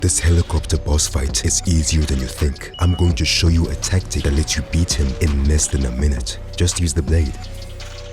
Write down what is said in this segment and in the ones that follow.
This helicopter boss fight is easier than you think. I'm going to show you a tactic that lets you beat him in less than a minute. Just use the blade.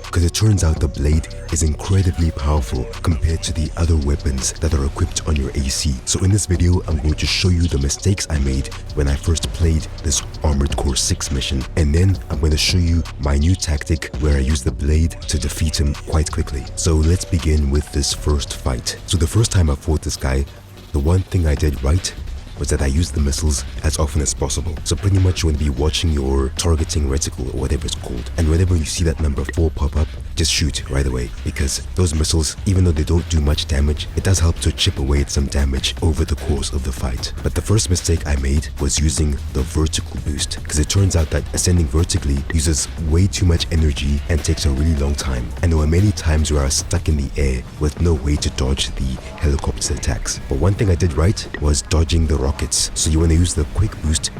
Because it turns out the blade is incredibly powerful compared to the other weapons that are equipped on your AC. So in this video, I'm going to show you the mistakes I made when I first played this Armored Core 6 mission. And then I'm going to show you my new tactic where I use the blade to defeat him quite quickly. So let's begin with this first fight. So the first time I fought this guy, the one thing I did right was that I used the missiles as often as possible. So pretty much you want to be watching your targeting reticle or whatever it's called. And whenever you see that number 4 pop up, just shoot right away. Because those missiles, even though they don't do much damage, it does help to chip away at some damage over the course of the fight. But the first mistake I made was using the vertical boost. Because it turns out that ascending vertically uses way too much energy and takes a really long time. And there were many times where I was stuck in the air with no way to dodge the helicopter's attacks. But one thing I did right was dodging the rockets. So you want to use the quick boost.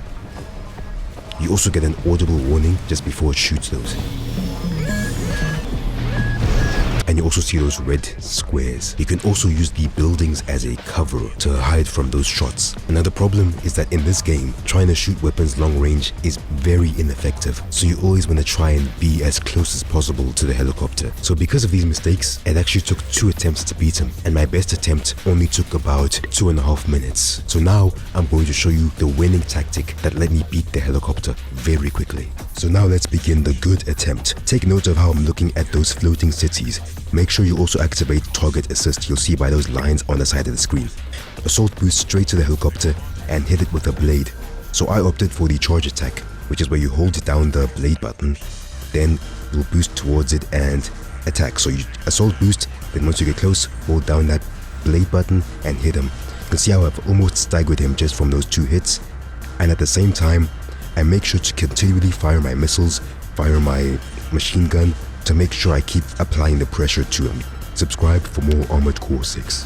You also get an audible warning just before it shoots those. And you also see those red squares. You can also use the buildings as a cover to hide from those shots. Another problem is that in this game, trying to shoot weapons long range is very ineffective. So you always want to try and be as close as possible to the helicopter. So because of these mistakes, it actually took 2 attempts to beat him. And my best attempt only took about 2.5 minutes. So now I'm going to show you the winning tactic that let me beat the helicopter very quickly. So now let's begin the good attempt. Take note of how I'm looking at those floating cities. Make sure you also activate target assist. You'll see by those lines on the side of the screen. Assault boost straight to the helicopter and hit it with a blade. So I opted for the charge attack, which is where you hold down the blade button, then you'll boost towards it and attack. So you assault boost, then once you get close, hold down that blade button and hit him. You can see how I've almost staggered him just from those 2 hits. And at the same time, I make sure to continually fire my missiles, fire my machine gun, to make sure I keep applying the pressure to him. Subscribe for more Armored Core 6.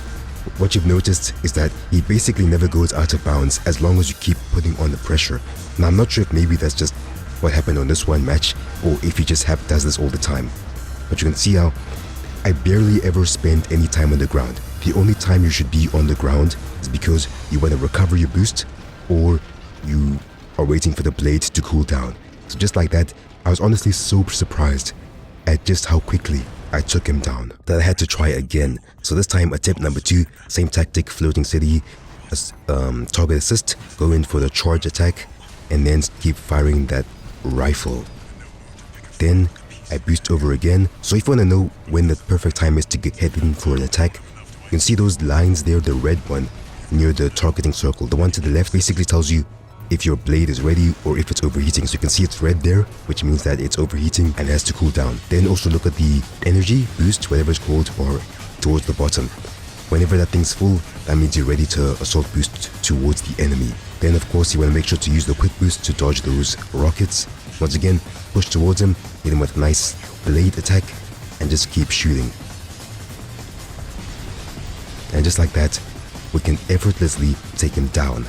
What you've noticed is that he basically never goes out of bounds as long as you keep putting on the pressure. Now I'm not sure if maybe that's just what happened on this one match or if he just does this all the time. But you can see how I barely ever spend any time on the ground. The only time you should be on the ground is because you want to recover your boost or you are waiting for the blade to cool down. So just like that, I was honestly so surprised at just how quickly I took him down that I had to try again. So this time attempt number 2, same tactic, floating city, target assist, go in for the charge attack and then keep firing that rifle. Then I boost over again. So if you want to know when the perfect time is to get head in for an attack, you can see those lines there, the red one near the targeting circle. The one to the left basically tells you if your blade is ready or if it's overheating. So you can see it's red there, which means that it's overheating and has to cool down. Then also look at the energy boost, whatever it's called, or towards the bottom. Whenever that thing's full, that means you're ready to assault boost towards the enemy. Then of course you want to make sure to use the quick boost to dodge those rockets. Once again, push towards him, hit him with a nice blade attack and just keep shooting. And just like that, we can effortlessly take him down.